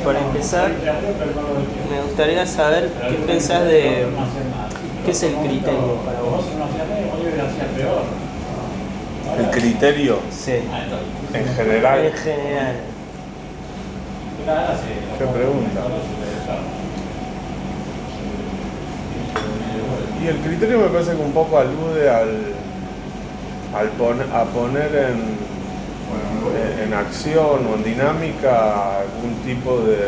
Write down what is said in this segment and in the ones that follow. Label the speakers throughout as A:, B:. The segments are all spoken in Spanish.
A: para empezar, me gustaría saber qué pensás de qué es el criterio para vos.
B: ¿El criterio?
A: Sí.
B: ¿En general?
A: En general.
B: ¿Qué pregunta? Y el criterio me parece que un poco alude a poner en acción o en dinámica algún tipo de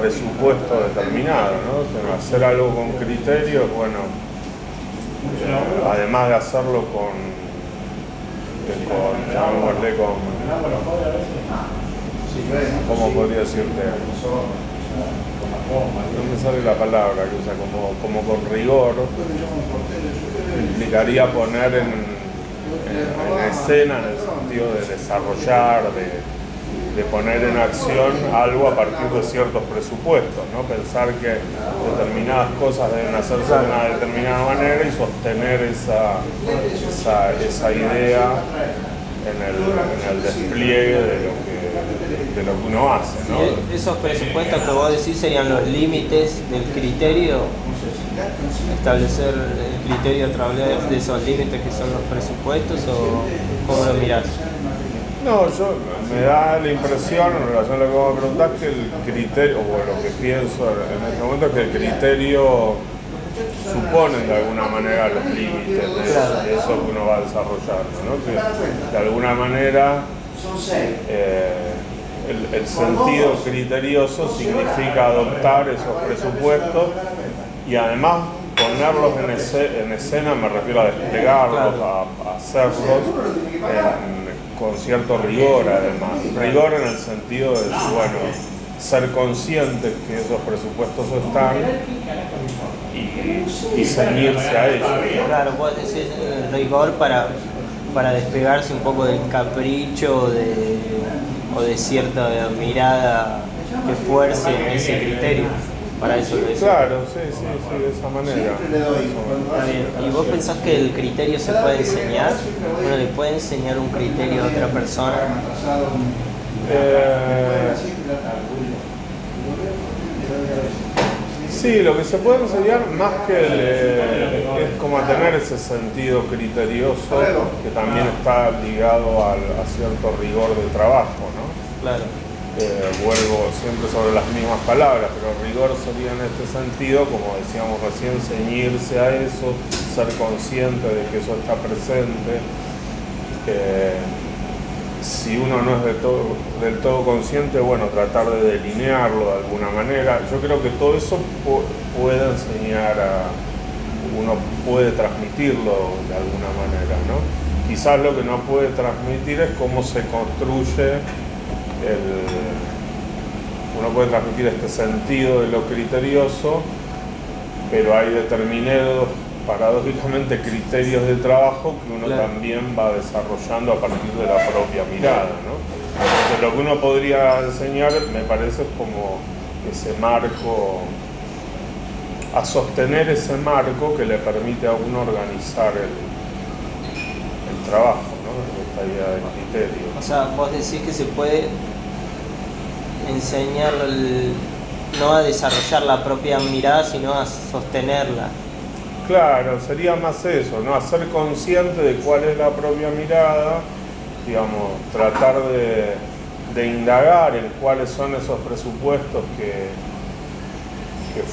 B: presupuesto determinado, ¿no? Hacer algo con criterio, bueno, además de hacerlo llamémosle ¿cómo podría decirte? No me sale la palabra que usa, como con rigor, implicaría poner en escena, en el sentido de desarrollar, de poner en acción algo a partir de ciertos presupuestos, ¿no? Pensar que determinadas cosas deben hacerse de una determinada manera y sostener esa idea en el despliegue de lo que uno hace, ¿no?
A: ¿Y esos presupuestos que vos decís serían los límites del criterio? ¿Establecer el criterio a través de esos límites que son los presupuestos o cómo lo mirás?
B: No, me da la impresión en relación a lo que vos me preguntás que el criterio, o lo que pienso en este momento es que el criterio supone de alguna manera los límites de eso que uno va desarrollando, ¿no? Que de alguna manera el sentido criterioso significa adoptar esos presupuestos y además ponerlos en escena, me refiero a desplegarlos, a hacerlos con cierto rigor además. Rigor en el sentido de, bueno, ser conscientes que esos presupuestos están y ceñirse a ellos.
A: Claro, vos decís rigor para despegarse un poco del capricho o de cierta mirada que fuerce ese criterio. Para eso lo decís.
B: Claro, sí, de esa manera.
A: Está bien. ¿Y vos pensás que el criterio se puede enseñar? ¿Uno le puede enseñar un criterio a otra persona?
B: Sí, lo que se puede enseñar más que es como a tener ese sentido criterioso que también está ligado a cierto rigor de trabajo, ¿no?
A: Claro.
B: Vuelvo siempre sobre las mismas palabras, pero rigor sería en este sentido, como decíamos recién, ceñirse a eso, ser consciente de que eso está presente. Si uno no es del todo consciente, bueno, tratar de delinearlo de alguna manera. Yo creo que todo eso puede enseñar uno puede transmitirlo de alguna manera, ¿no? Quizás lo que no puede transmitir es cómo se construye uno puede transmitir este sentido de lo criterioso, pero hay determinados, paradójicamente, criterios de trabajo que uno también va desarrollando a partir de la propia mirada, ¿no? Entonces lo que uno podría enseñar, me parece, es como ese marco, a sostener ese marco que le permite a uno organizar el trabajo, ¿no? Esta idea del criterio.
A: O sea, vos decís que se puede enseñar no a desarrollar la propia mirada, sino a sostenerla.
B: Claro, sería más eso, ¿no? A ser consciente de cuál es la propia mirada, digamos, tratar de indagar en cuáles son esos presupuestos que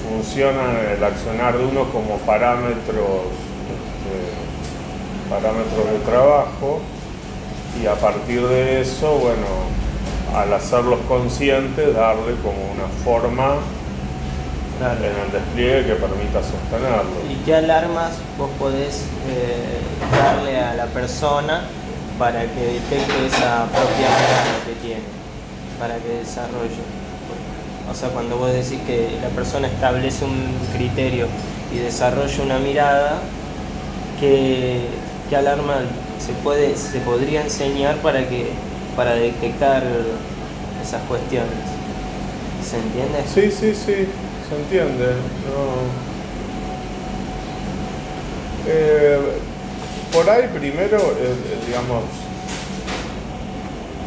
B: funcionan en el accionar de uno como parámetros de trabajo, y a partir de eso, bueno, al hacerlos conscientes, darle como una forma en el despliegue que permita sostenerlo.
A: ¿Y qué alarmas vos podés darle a la persona para que detecte esa propia mirada que tiene, para que desarrolle? O sea, cuando vos decís que la persona establece un criterio y desarrolla una mirada, ¿qué alarma se podría enseñar para detectar esas cuestiones? ¿Se entiende?
B: Sí, se entiende. Por ahí primero, digamos,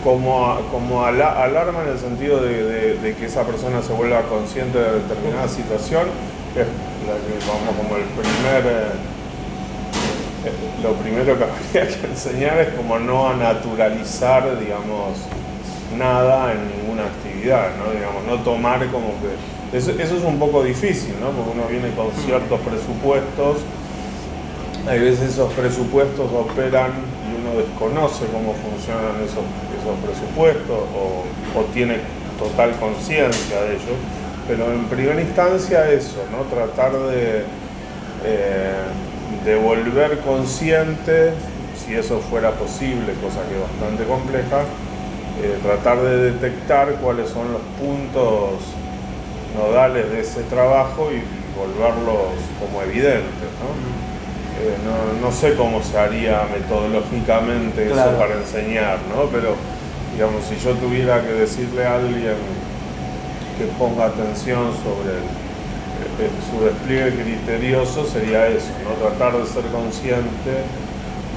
B: como alarma en el sentido de que esa persona se vuelva consciente de determinada situación, es la que vamos como lo primero que habría que enseñar es como no a naturalizar, digamos, nada en ninguna actividad, ¿no? Digamos, no tomar como que... Eso es un poco difícil, ¿no? Porque uno viene con ciertos presupuestos, hay veces esos presupuestos operan y uno desconoce cómo funcionan esos presupuestos o tiene total conciencia de ellos, pero en primera instancia eso, ¿no? Tratar de volver consciente, si eso fuera posible, cosa que es bastante compleja, tratar de detectar cuáles son los puntos nodales de ese trabajo y volverlos como evidentes, ¿no? No sé cómo se haría metodológicamente eso
A: claro.
B: para enseñar, ¿no? Pero, digamos, si yo tuviera que decirle a alguien que ponga atención sobre su despliegue criterioso, sería eso, ¿no? Tratar de ser consciente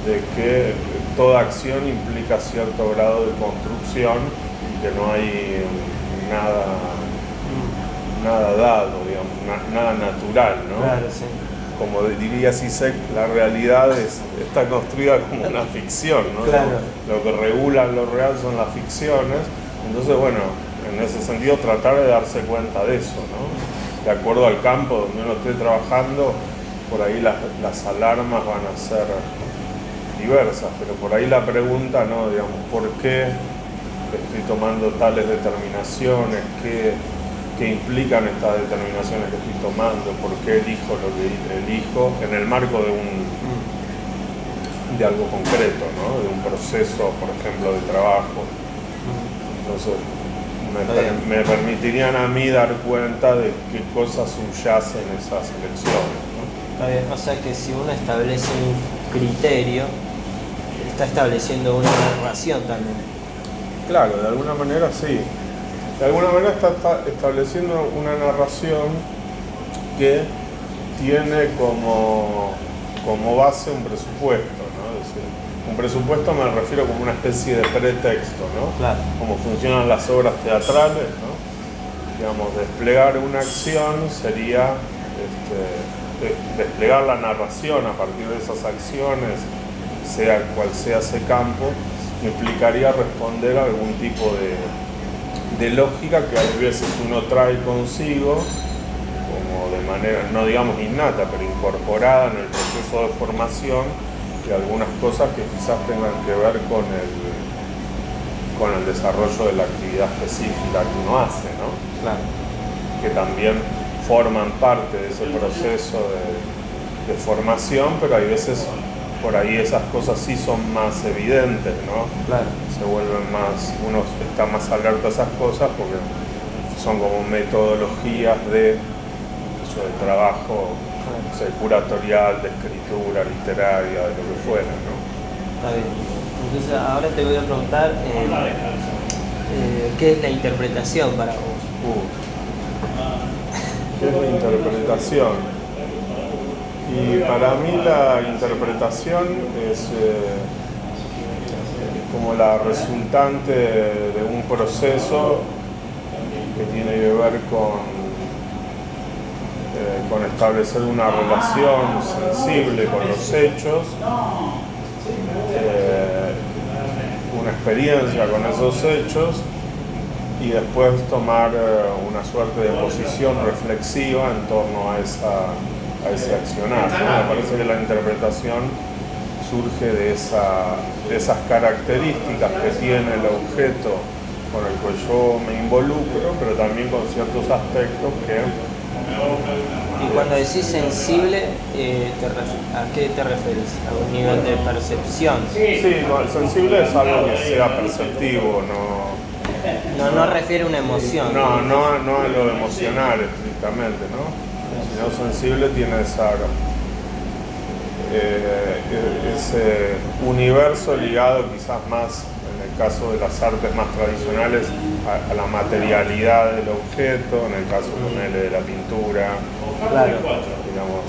B: de que toda acción implica cierto grado de construcción y que no hay nada dado, digamos, nada natural, ¿no?
A: Claro, sí.
B: Como diría Zizek, la realidad está construida como una ficción, ¿no?
A: Claro.
B: Lo que regula lo real son las ficciones. Entonces, bueno, en ese sentido tratar de darse cuenta de eso, ¿no? De acuerdo al campo donde uno esté trabajando, por ahí las alarmas van a ser diversas, pero por ahí la pregunta, ¿no? Digamos, ¿por qué estoy tomando tales determinaciones? ¿Qué implican estas determinaciones que estoy tomando? ¿Por qué elijo lo que elijo en el marco de algo concreto, ¿no? De un proceso, por ejemplo, de trabajo? Entonces, me permitirían a mí dar cuenta de qué cosas subyacen esas elecciones, ¿no?
A: Está bien. O sea que si uno establece un criterio, está estableciendo una narración también.
B: Claro, de alguna manera sí. De alguna manera está estableciendo una narración que tiene como base un presupuesto, ¿no? Es decir, un presupuesto me refiero como una especie de pretexto, ¿no?
A: Claro.
B: Como funcionan las obras teatrales, ¿no? Digamos, desplegar una acción sería desplegar la narración a partir de esas acciones, sea cual sea ese campo, implicaría responder a algún tipo de lógica que a veces uno trae consigo, como de manera, no digamos innata, pero incorporada en el proceso de formación, de algunas cosas que quizás tengan que ver con el desarrollo de la actividad específica que uno hace, ¿no?
A: Claro.
B: Que también forman parte de ese proceso de formación, pero hay veces por ahí esas cosas sí son más evidentes, ¿no?
A: Claro.
B: Se vuelven más, uno está más alerta a esas cosas porque son como metodologías de trabajo, no sé, curatorial, de escritura, literaria, de lo que fuera, ¿no?
A: Está bien. Entonces ahora te voy a preguntar ¿qué es la interpretación para vos?
B: ¿Qué es la interpretación? Y para mí la interpretación es como la resultante de un proceso que tiene que ver con establecer una relación sensible con los hechos, una experiencia con esos hechos y después tomar una suerte de posición reflexiva en torno a ese accionar, ¿no? Me parece que la interpretación surge de esas características que tiene el objeto con el que yo me involucro, pero también con ciertos aspectos que...
A: Y cuando decís sensible, ¿a qué te referís? ¿A un nivel de percepción?
B: Sí, no, el sensible es algo que sea perceptivo,
A: No refiere a una emoción.
B: no a lo emocional estrictamente, ¿no? Sino sensible tiene ese universo ligado quizás más, en el caso de las artes más tradicionales, a la materialidad del objeto, en el caso de la pintura,
A: Claro.
B: digamos,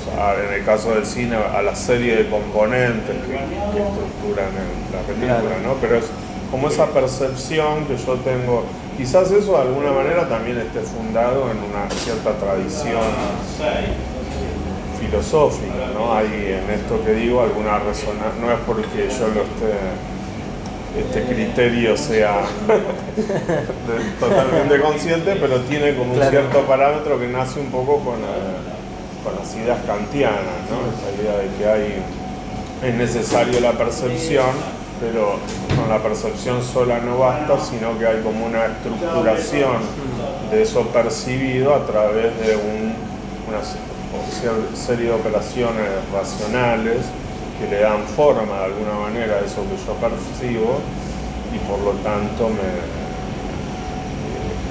B: en el caso del cine, a la serie de componentes que estructuran la película,
A: Claro.
B: ¿no? Pero como esa percepción que yo tengo. Quizás eso de alguna manera también esté fundado en una cierta tradición filosófica, ¿no? Hay en esto que digo alguna resonancia, no es porque yo este criterio sea totalmente consciente, pero tiene como un cierto parámetro que nace un poco con las ideas kantianas, ¿no? Esa idea de que es necesario la percepción, pero con la percepción sola no basta, sino que hay como una estructuración de eso percibido a través de una serie de operaciones racionales que le dan forma de alguna manera a eso que yo percibo, y por lo tanto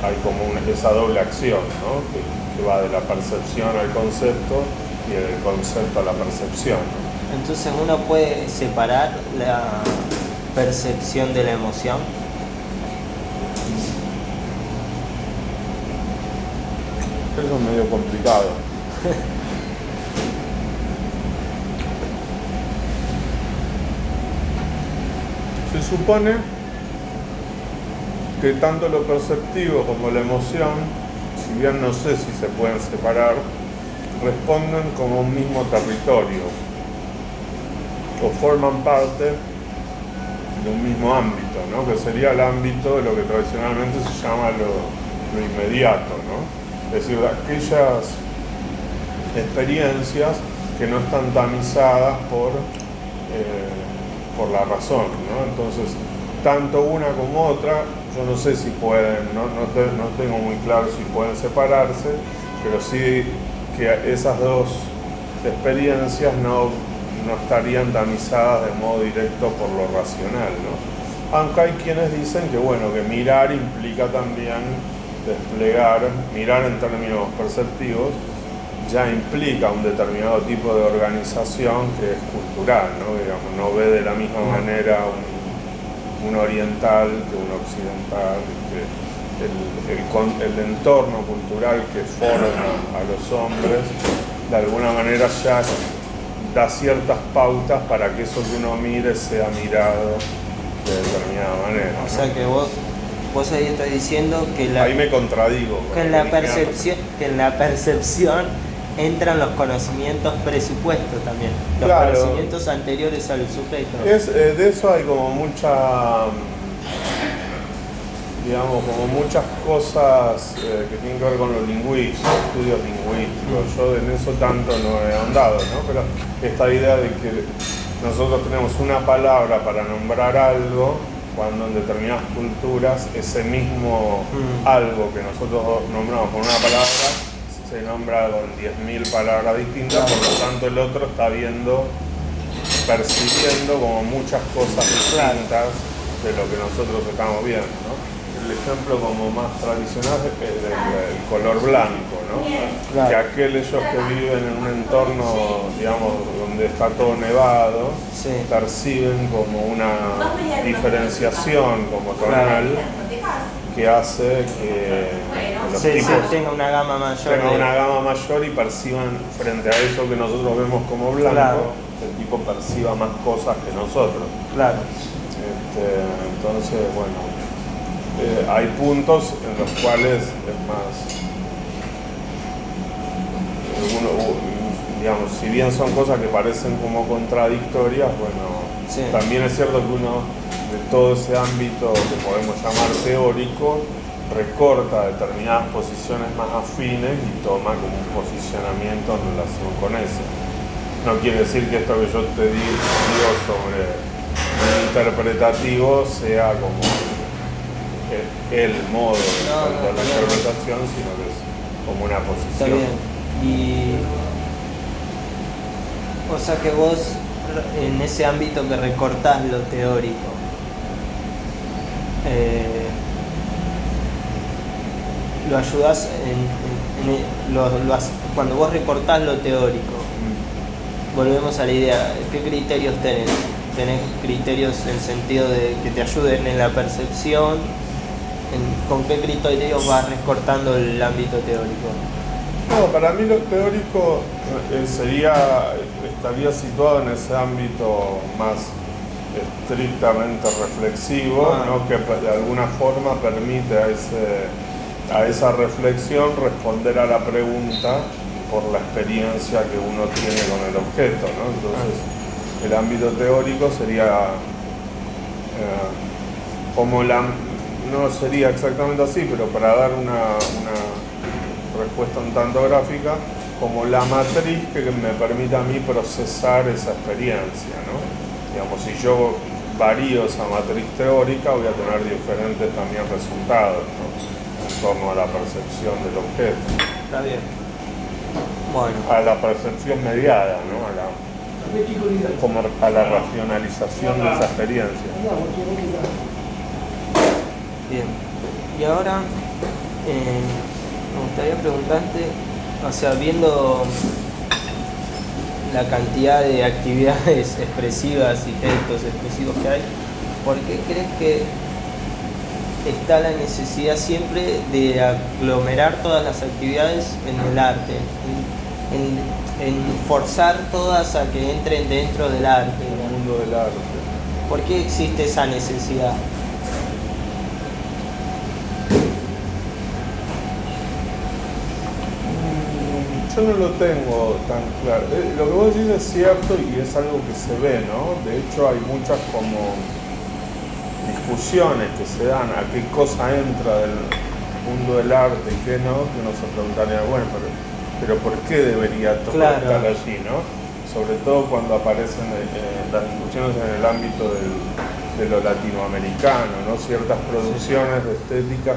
B: hay como esa doble acción, ¿no? que va de la percepción al concepto y del concepto a la percepción, ¿no?
A: Entonces uno puede separar la percepción de la emoción.
B: Eso es medio complicado. Se supone que tanto lo perceptivo como la emoción, si bien no sé si se pueden separar, responden como un mismo territorio o forman parte de un mismo ámbito, ¿no? Que sería el ámbito de lo que tradicionalmente se llama lo inmediato, ¿no? Es decir, aquellas experiencias que no están tamizadas por la razón, ¿no? Entonces, tanto una como otra, yo no sé si pueden, no tengo muy claro si pueden separarse, pero sí que esas dos experiencias no estarían tamizadas de modo directo por lo racional, ¿no? Aunque hay quienes dicen que, bueno, que mirar implica también mirar en términos perceptivos, ya implica un determinado tipo de organización que es cultural, ¿no? Digamos, no ve de la misma manera un oriental que un occidental, que el entorno cultural que forma a los hombres de alguna manera ya da ciertas pautas para que eso que uno mire sea mirado de determinada manera, ¿no?
A: O sea que vos ahí estás diciendo que
B: ahí me contradigo.
A: Que en la percepción entran los conocimientos presupuestos también, los conocimientos anteriores al sujeto.
B: De eso hay como muchas cosas que tienen que ver con lo lingüístico, estudios lingüísticos. Yo en eso tanto no he ahondado, ¿no? Pero esta idea de que nosotros tenemos una palabra para nombrar algo, cuando en determinadas culturas ese mismo algo que nosotros nombramos con una palabra se nombra con 10.000 palabras distintas, por lo tanto el otro está percibiendo como muchas cosas distintas de lo que nosotros estamos viendo, ¿no? El ejemplo como más tradicional es el color blanco, ¿no? Claro. Que aquellos que viven en un entorno, digamos, donde está todo nevado, perciben como una diferenciación como tonal que hace que los tipos
A: tenga una gama
B: mayor y perciban frente a eso que nosotros vemos como blanco, el tipo perciba más cosas que nosotros.
A: Claro.
B: Entonces, bueno, hay puntos en los cuales es más, digamos, si bien son cosas que parecen como contradictorias, bueno, también es cierto que uno de todo ese ámbito que podemos llamar teórico recorta determinadas posiciones más afines y toma como un posicionamiento en relación con eso. No quiere decir que esto que yo te digo sobre el interpretativo sea como el modo de la interpretación, sino que es como una posición.
A: Está bien. O sea que vos en ese ámbito que recortás lo teórico, lo ayudás cuando vos recortás lo teórico, volvemos a la idea, ¿qué criterios tenés? ¿Tenés criterios en el sentido de que te ayuden en la percepción? ¿Con qué criterios vas recortando el ámbito teórico?
B: No, para mí lo teórico estaría situado en ese ámbito más estrictamente reflexivo, ¿no? Que de alguna forma permite a esa reflexión responder a la pregunta por la experiencia que uno tiene con el objeto, ¿no? Entonces, el ámbito teórico sería como no sería exactamente así, pero para dar una respuesta un tanto gráfica, como la matriz que me permita a mí procesar esa experiencia, ¿no? Digamos, si yo varío esa matriz teórica, voy a tener diferentes también resultados, ¿no? En torno a la percepción del objeto.
A: Está bien. Bueno.
B: A la percepción mediada, ¿no? Como a la racionalización de esa experiencia.
A: Bien. Y ahora me gustaría preguntarte, o sea, viendo la cantidad de actividades expresivas y gestos expresivos que hay, ¿por qué crees que está la necesidad siempre de aglomerar todas las actividades en el arte? En forzar todas a que entren dentro del arte.
B: El mundo del arte.
A: ¿Por qué existe esa necesidad?
B: Yo no lo tengo tan claro. Lo que vos decís es cierto y es algo que se ve, ¿no? De hecho hay muchas como discusiones que se dan a qué cosa entra del mundo del arte y qué no, que uno se preguntaría, bueno, pero ¿por qué debería todo estar allí, no? Sobre todo cuando aparecen las discusiones en el ámbito de lo latinoamericano, ¿no? Ciertas producciones estéticas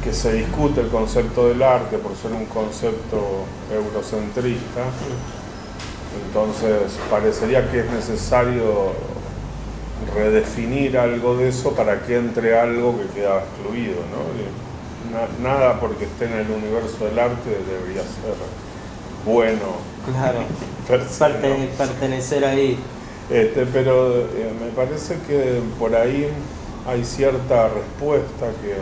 B: que se discute el concepto del arte por ser un concepto eurocentrista. Entonces parecería que es necesario redefinir algo de eso para que entre algo que queda excluido, ¿no? Nada porque esté en el universo del arte debería ser bueno.
A: Claro, pertenecer ahí.
B: Pero me parece que por ahí hay cierta respuesta que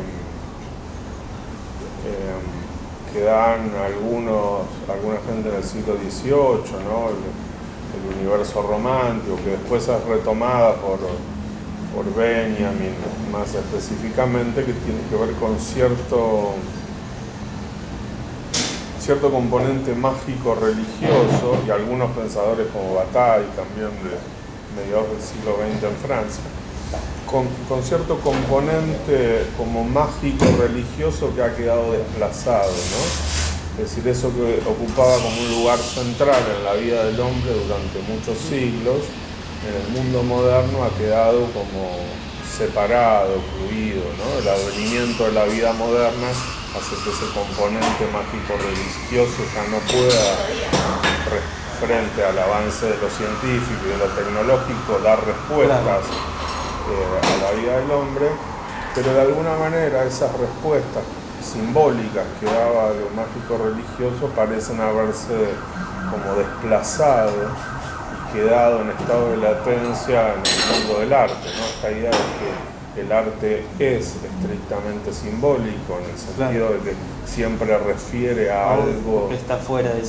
B: dan alguna gente en el siglo XVIII, ¿no? El universo romántico, que después es retomada por Benjamin más específicamente, que tiene que ver con cierto componente mágico religioso, y algunos pensadores como Bataille también de mediados del siglo XX en Francia, con cierto componente como mágico religioso que ha quedado desplazado, ¿no? Es decir, eso que ocupaba como un lugar central en la vida del hombre durante muchos siglos, en el mundo moderno ha quedado como separado, excluido, ¿no? El advenimiento de la vida moderna hace que ese componente mágico religioso ya no pueda, frente al avance de lo científico y de lo tecnológico, dar respuestas a la vida del hombre, pero de alguna manera esas respuestas simbólicas que daba lo mágico religioso parecen haberse como desplazado y quedado en estado de latencia en el mundo del arte, ¿no? Esta idea de que el arte es estrictamente simbólico, en el sentido de que siempre refiere a algo
A: que está fuera de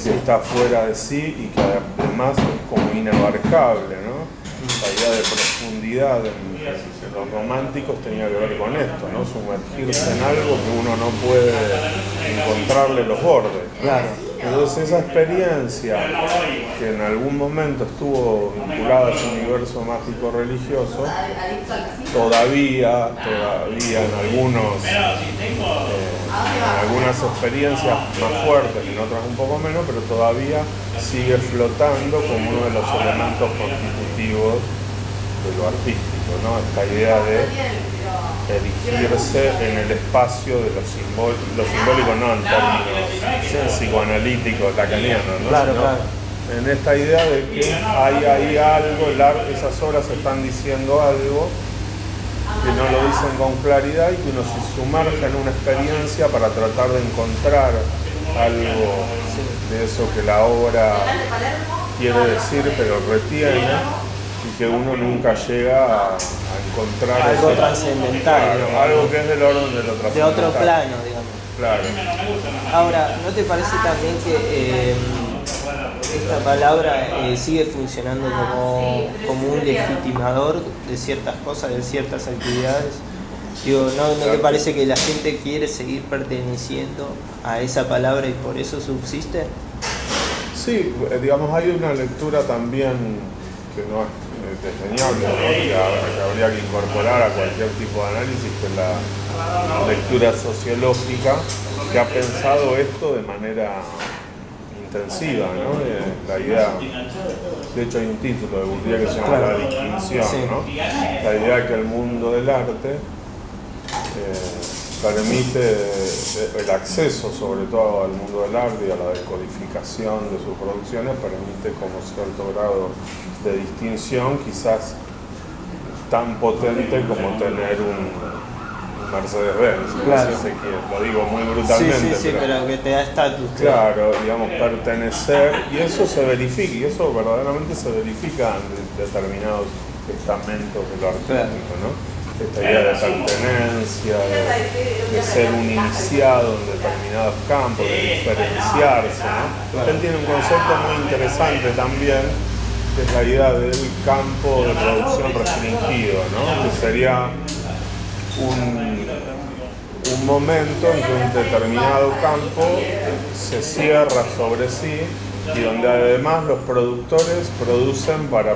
B: sí y que además es como inabarcable, ¿no? La idea de profundidad en los románticos tenía que ver con esto, ¿no? Sumergirse en algo que uno no puede encontrarle los bordes, ¿no?
A: Claro.
B: Entonces esa experiencia que en algún momento estuvo vinculada a ese universo mágico religioso, todavía en algunas experiencias más fuertes, en otras un poco menos, pero todavía sigue flotando como uno de los elementos constitutivos de lo artístico, ¿no? Esta idea de erigirse en el espacio de lo simbólico, no en términos psicoanalíticos lacanianos, ¿no?
A: Claro,
B: Sino
A: claro.
B: en esta idea de que hay ahí algo, esas obras están diciendo algo que no lo dicen con claridad y que uno se sumerge en una experiencia para tratar de encontrar algo de eso que la obra quiere decir pero retiene, y que uno nunca llega a encontrar
A: algo
B: eso,
A: trascendental,
B: claro, algo que es del orden de lo trascendental.
A: de otro plano, digamos.
B: Claro.
A: Ahora, ¿no te parece también que esta palabra sigue funcionando como un legitimador de ciertas cosas, de ciertas actividades. Digo, ¿no te parece que la gente quiere seguir perteneciendo a esa palabra y por eso subsiste?
B: Sí, digamos, hay una lectura también que no es desdeñable, ¿no? que habría que incorporar a cualquier tipo de análisis, que es la lectura sociológica, que ha pensado esto de manera intensiva, ¿no? La idea, de hecho hay un título de Bourdieu que se llama La distinción, ¿no? La idea de que el mundo del arte permite el acceso sobre todo al mundo del arte y a la decodificación de sus producciones, permite como cierto grado de distinción, quizás tan potente como tener un Mercedes-Benz,
A: claro.
B: si se quiere. Lo digo muy brutalmente.
A: Sí, pero que te da estatus.
B: Claro, digamos, pertenecer, y eso se verifica, y eso verdaderamente se verifica en determinados estamentos de lo artístico, ¿no? Esta idea de pertenencia, de ser un iniciado en determinados campos, de diferenciarse, ¿no? Él tiene un concepto muy interesante también, que es la idea del campo de producción restringido, ¿no? Que sería un momento en que un determinado campo se cierra sobre sí y donde además los productores producen para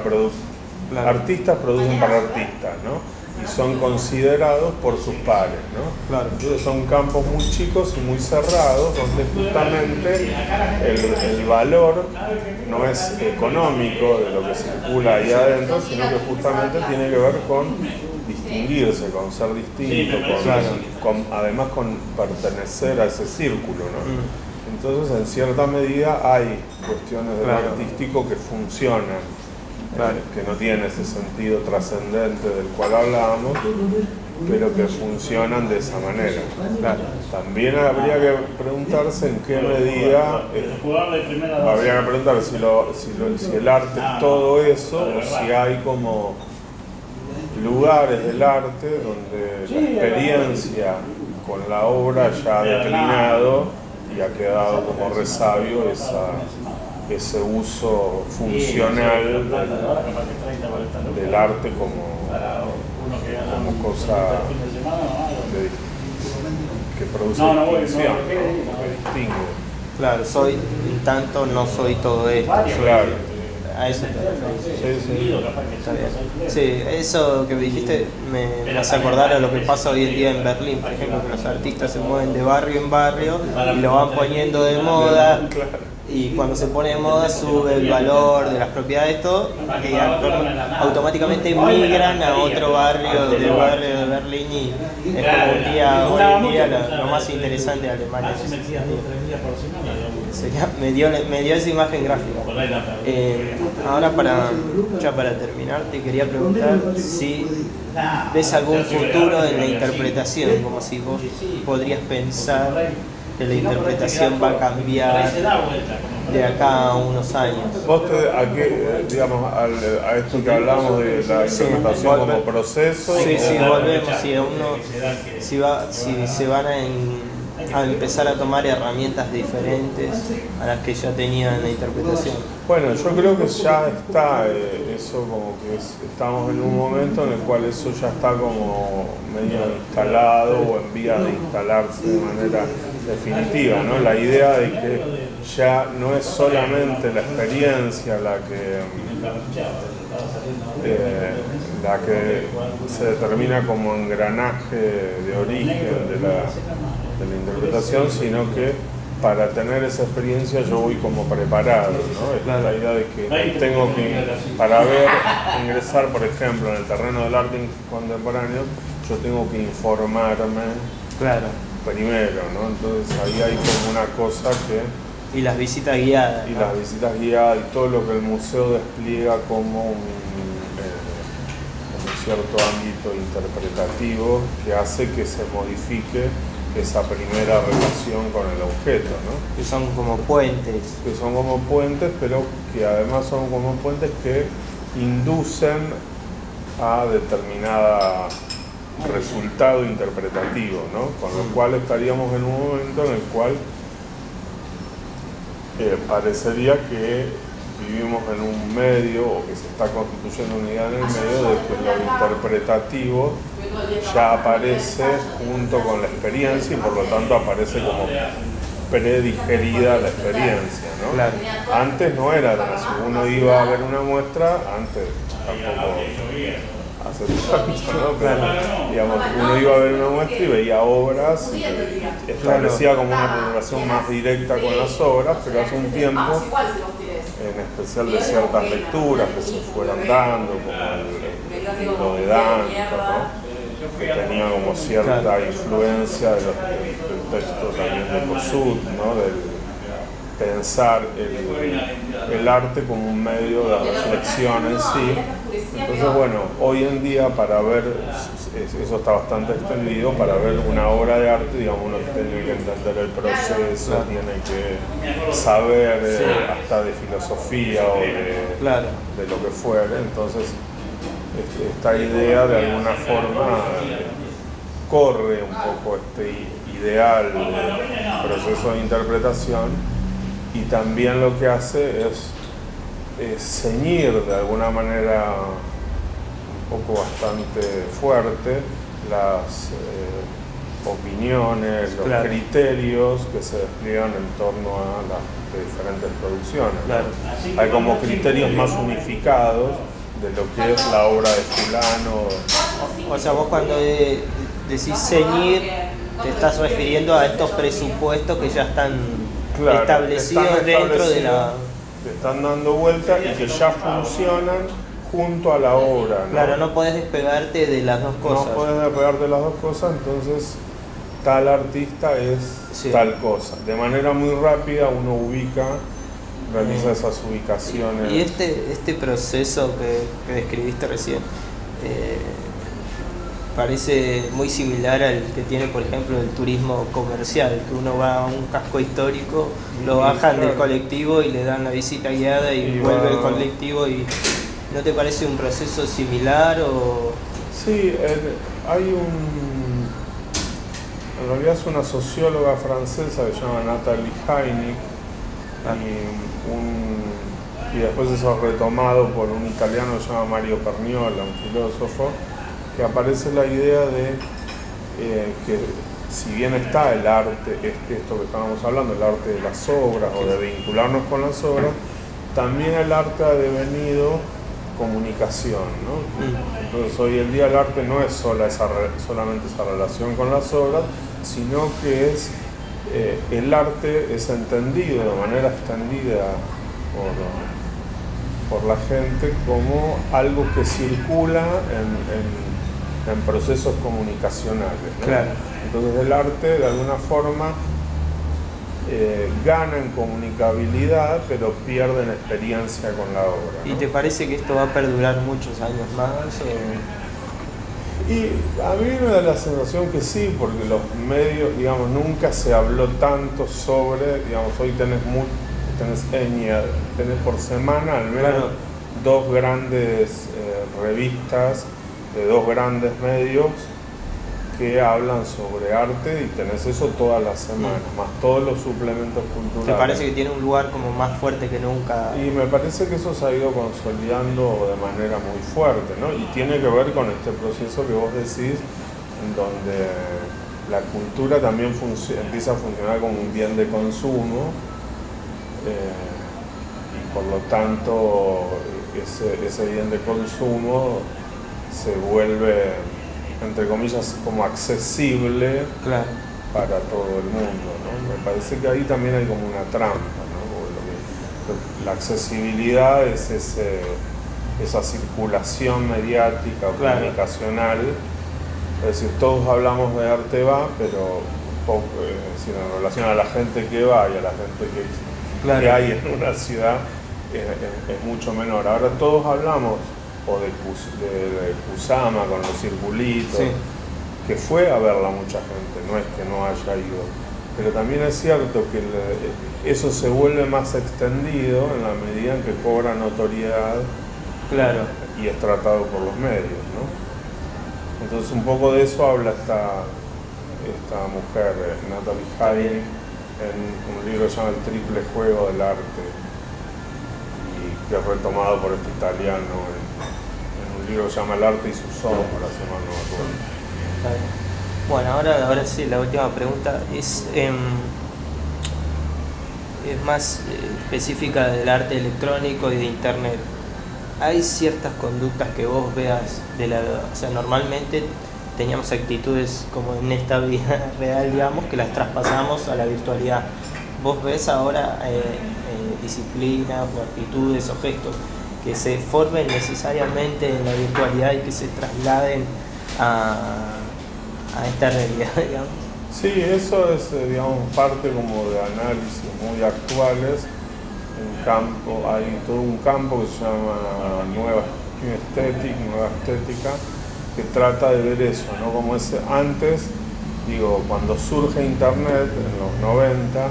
B: artistas producen para artistas, ¿no? Y son considerados por sus pares, ¿no?
A: Claro.
B: Entonces son campos muy chicos y muy cerrados, donde justamente el valor no es económico de lo que circula ahí adentro, sino que justamente tiene que ver con distinguirse, con ser distinto, además con pertenecer a ese círculo, ¿no? Entonces, en cierta medida hay cuestiones de lo artístico que funcionan, que no tienen ese sentido trascendente del cual hablábamos, pero que funcionan de esa manera. También habría que preguntarse en qué medida, habría que preguntar si el arte es todo eso, o si hay como lugares del arte donde la experiencia con la obra ya ha declinado y ha quedado como resabio ese uso funcional del arte como cosa que produce distinción, ¿no? Que distingue.
A: Claro, soy, en tanto no soy todo esto.
B: Claro.
A: A eso te refieres.
B: Sí.
A: Está bien. Sí, eso que dijiste me hace acordar a lo que pasa hoy en día en Berlín, por ejemplo, que los artistas se mueven de barrio en barrio y lo van poniendo de moda. Y cuando se pone de moda sube el valor de las propiedades, todo, y automáticamente migran a otro barrio del barrio de Berlín, y es como hoy en día lo más interesante de Alemania. Me dio esa imagen gráfica. Ahora para terminar te quería preguntar si ves algún futuro en la interpretación, como si vos podrías pensar que la interpretación va a cambiar de acá a unos años.
B: Vos digamos, a esto que hablamos de la interpretación como proceso.
A: Sí, volvemos. Si se van a empezar a tomar herramientas diferentes a las que ya tenían la interpretación.
B: Bueno, yo creo que ya está eso, como que estamos en un momento en el cual eso ya está como medio instalado o en vía de instalarse de manera definitiva, ¿no? La idea de que ya no es solamente la experiencia la que se determina como engranaje de origen de la interpretación, sino que para tener esa experiencia yo voy como preparado, ¿no? Es la idea de que tengo que, para ingresar, por ejemplo, en el terreno del arte contemporáneo, yo tengo que informarme primero, ¿no? Entonces ahí hay como una cosa que...
A: Y las visitas guiadas.
B: Y las visitas guiadas y todo lo que el museo despliega como un cierto ámbito interpretativo que hace que se modifique esa primera relación con el objeto, ¿no?
A: Que son como puentes.
B: Que son como puentes, pero que además son como puentes que inducen a determinado resultado interpretativo, ¿no? Con lo cual estaríamos en un momento en el cual parecería que vivimos en un medio, o que se está constituyendo una idea en el medio, de que lo interpretativo ya aparece junto con la experiencia y por lo tanto aparece como predigerida la experiencia, ¿no?
A: Claro.
B: Antes no era tan así. Uno iba a ver una muestra, antes tampoco hace tanto, ¿no? Pero, digamos, uno iba a ver una muestra y veía obras y establecía como una relación más directa con las obras, pero hace un tiempo, en especial de ciertas lecturas que se fueron dando, como lo de Dante, ¿no? Que tenía como cierta influencia del texto también de Kossuth, ¿no? Del pensar el arte como un medio de reflexión en sí. Entonces, bueno, hoy en día para ver, eso está bastante extendido, para ver una obra de arte, digamos, uno tiene que entender el proceso, tiene que saber hasta de filosofía o de lo que fuere. Entonces, esta idea de alguna forma corre un poco este ideal de proceso de interpretación y también lo que hace es ceñir de alguna manera un poco bastante fuerte las opiniones, los criterios que se despliegan en torno a las diferentes producciones.
A: Claro.
B: Hay como criterios más unificados de lo que es la obra de fulano.
A: O sea, vos cuando decís ceñir, te estás refiriendo a estos presupuestos que ya están establecidos dentro de la...
B: Te están dando vuelta y que ya funcionan junto a la obra, ¿no?
A: Claro, no podés despegarte de las dos cosas.
B: No podés despegarte de las dos cosas, entonces tal artista es tal cosa. De manera muy rápida uno realiza esas ubicaciones.
A: Y este proceso que describiste recién parece muy similar al que tiene, por ejemplo, el turismo comercial, que uno va a un casco histórico, lo bajan del colectivo y le dan la visita guiada y vuelve el colectivo. Y ¿no te parece un proceso similar? O...
B: Sí, en realidad es una socióloga francesa que se llama Nathalie Heinick, y después eso es retomado por un italiano que se llama Mario Perniola, un filósofo, que aparece la idea de que si bien está el arte, esto que estábamos hablando, el arte de las obras o de vincularnos con las obras, también el arte ha devenido comunicación, ¿no? Entonces hoy en día el arte no es solamente esa relación con las obras, sino que es el arte es entendido de manera extendida por la gente como algo que circula en procesos comunicacionales, ¿no?
A: Claro.
B: Entonces el arte de alguna forma gana en comunicabilidad, pero pierde en experiencia con la obra, ¿no?
A: ¿Y te parece que esto va a perdurar muchos años más?
B: Y a mí me da la sensación que sí, porque los medios, digamos, nunca se habló tanto sobre, digamos, hoy tenés ENIA, tenés por semana al menos dos grandes revistas de dos grandes medios que hablan sobre arte y tenés eso todas las semanas, más todos los suplementos culturales.
A: ¿Te parece que tiene un lugar como más fuerte que nunca?
B: Y me parece que eso se ha ido consolidando de manera muy fuerte, ¿no? Y tiene que ver con este proceso que vos decís, en donde la cultura también empieza a funcionar como un bien de consumo, y por lo tanto ese bien de consumo se vuelve, entre comillas, como accesible para todo el mundo, ¿no? Me parece que ahí también hay como una trampa, ¿no? La accesibilidad es esa circulación mediática o comunicacional, es decir, todos hablamos de arte pero poco, en relación a la gente que va y a la gente que hay en una ciudad es mucho menor. Ahora todos hablamos o de Kusama con los circulitos, que fue a verla mucha gente, no es que no haya ido, pero también es cierto que eso se vuelve más extendido en la medida en que cobra notoriedad y es tratado por los medios, ¿no? Entonces un poco de eso habla esta mujer, Nathalie Heinick, en un libro que se llama El triple juego del arte, y que es retomado por este italiano en un libro que se llama El arte y sus sombras, si mal no me acuerdo.
A: Bueno, ahora sí, la última pregunta es más específica del arte electrónico y de internet. ¿Hay ciertas conductas que vos veas o sea, normalmente teníamos actitudes como en esta vida real, digamos, que las traspasamos a la virtualidad? ¿Vos ves ahora disciplinas o actitudes o gestos que se formen necesariamente en la virtualidad y que se trasladen a esta realidad, digamos?
B: Sí, eso es, digamos, parte como de análisis muy actuales. Hay todo un campo que se llama nueva estética, que trata de ver eso, ¿no? Como es antes, digo, cuando surge Internet, en los 90,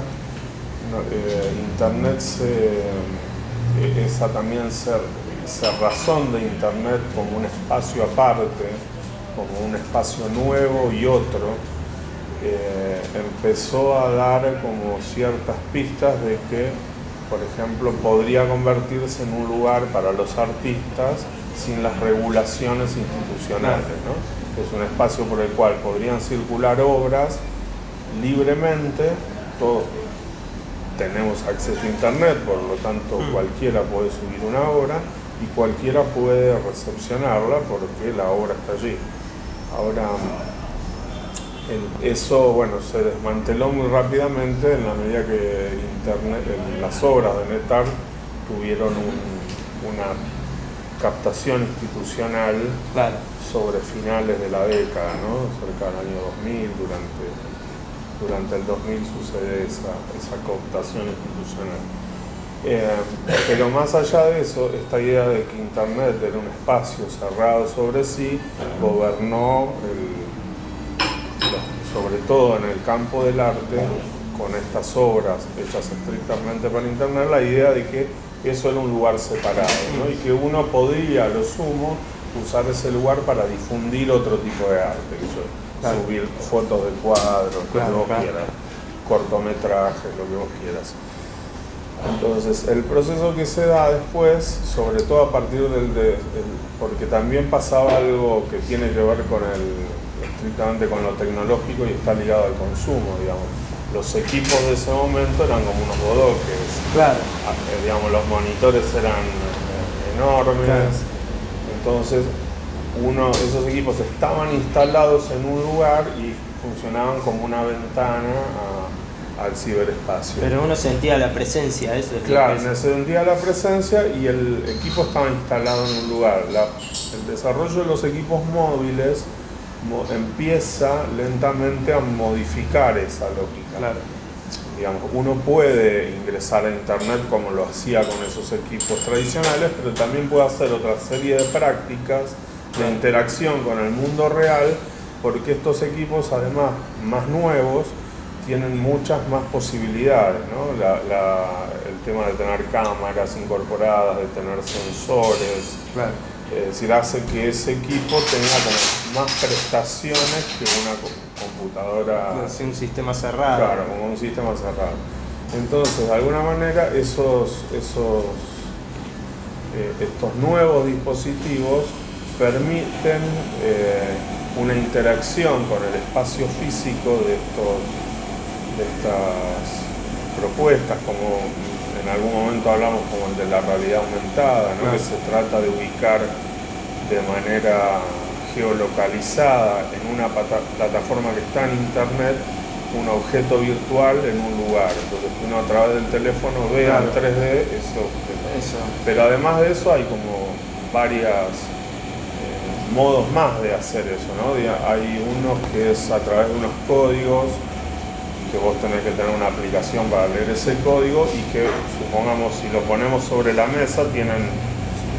B: Internet esa también cerrazón de Internet como un espacio aparte, como un espacio nuevo y otro, empezó a dar como ciertas pistas de que, por ejemplo, podría convertirse en un lugar para los artistas sin las regulaciones institucionales, ¿no? Es un espacio por el cual podrían circular obras libremente. Todos tenemos acceso a Internet, por lo tanto cualquiera puede subir una obra y cualquiera puede recepcionarla porque la obra está allí. Ahora, eso, bueno, se desmanteló muy rápidamente en la medida que las obras de NetArt tuvieron una captación institucional,
A: claro,
B: sobre finales de la década, ¿no? Cerca del año 2000, durante el 2000 sucede esa cooptación institucional. Pero más allá de eso, esta idea de que Internet era un espacio cerrado sobre sí, gobernó sobre todo en el campo del arte, con estas obras hechas estrictamente para Internet, la idea de que eso era un lugar separado, ¿no? Y que uno podría, a lo sumo, usar ese lugar para difundir otro tipo de arte, claro, subir fotos de cuadros, lo que vos quieras, cortometrajes, lo que vos quieras. Entonces, el proceso que se da después, sobre todo a partir porque también pasaba algo que tiene que ver estrictamente con lo tecnológico y está ligado al consumo, digamos. Los equipos de ese momento eran como unos bodoques,
A: claro,
B: digamos, los monitores eran enormes, claro. Entonces esos equipos estaban instalados en un lugar y funcionaban como una ventana al ciberespacio.
A: Pero uno sentía la presencia, eso es.
B: Claro, se sentía la presencia y el equipo estaba instalado en un lugar. El desarrollo de los equipos móviles empieza lentamente a modificar esa lógica.
A: Claro.
B: Digamos, uno puede ingresar a Internet como lo hacía con esos equipos tradicionales, pero también puede hacer otra serie de prácticas de interacción con el mundo real, porque estos equipos, además más nuevos, tienen muchas más posibilidades, ¿no? El tema de tener cámaras incorporadas, de tener sensores,
A: claro.
B: Es decir, hace que ese equipo tenga como más prestaciones que una computadora.
A: Es un sistema cerrado.
B: Claro, como un sistema cerrado. Entonces, de alguna manera, estos nuevos dispositivos permiten una interacción con el espacio físico de estas propuestas, como en algún momento hablamos como el de la realidad aumentada, ¿no? Que se trata de ubicar de manera geolocalizada en una plataforma que está en Internet un objeto virtual en un lugar. Entonces uno a través del teléfono ve en 3D ese objeto. Pero además de eso hay como varios modos más de hacer eso, ¿no? Hay unos que es a través de unos códigos, que vos tenés que tener una aplicación para leer ese código y que, supongamos, si lo ponemos sobre la mesa,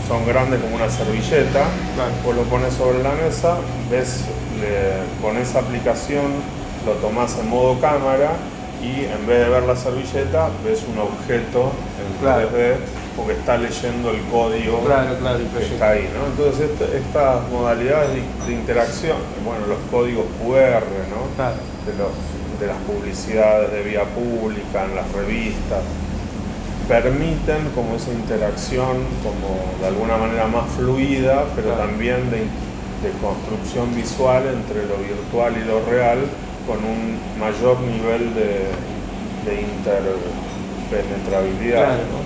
B: son grandes como una servilleta, vos lo pones sobre la mesa, con esa aplicación lo tomás en modo cámara y en vez de ver la servilleta, ves un objeto en 3D porque está leyendo el código que está ahí, ¿no? Entonces estas modalidades de interacción, bueno, los códigos QR, ¿no? De los de las publicidades de vía pública, en las revistas, permiten como esa interacción como de alguna manera más fluida, pero
A: Claro.
B: también de construcción visual entre lo virtual y lo real, con un mayor nivel de interpenetrabilidad.
A: Claro, ¿no?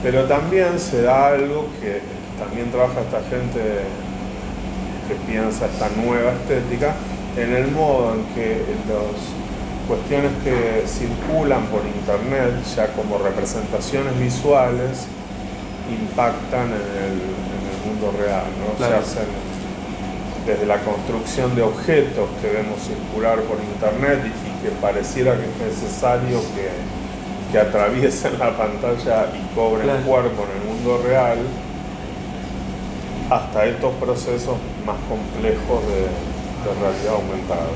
B: Pero también se da algo que también trabaja esta gente que piensa esta nueva estética, en el modo en que las cuestiones que circulan por internet ya como representaciones visuales impactan en el mundo real, ¿no?
A: Claro.
B: Se hacen desde la construcción de objetos que vemos circular por internet y que pareciera que es necesario que atraviesen la pantalla y cobren
A: Claro.
B: cuerpo en el mundo real, hasta estos procesos más complejos de realidad aumentada.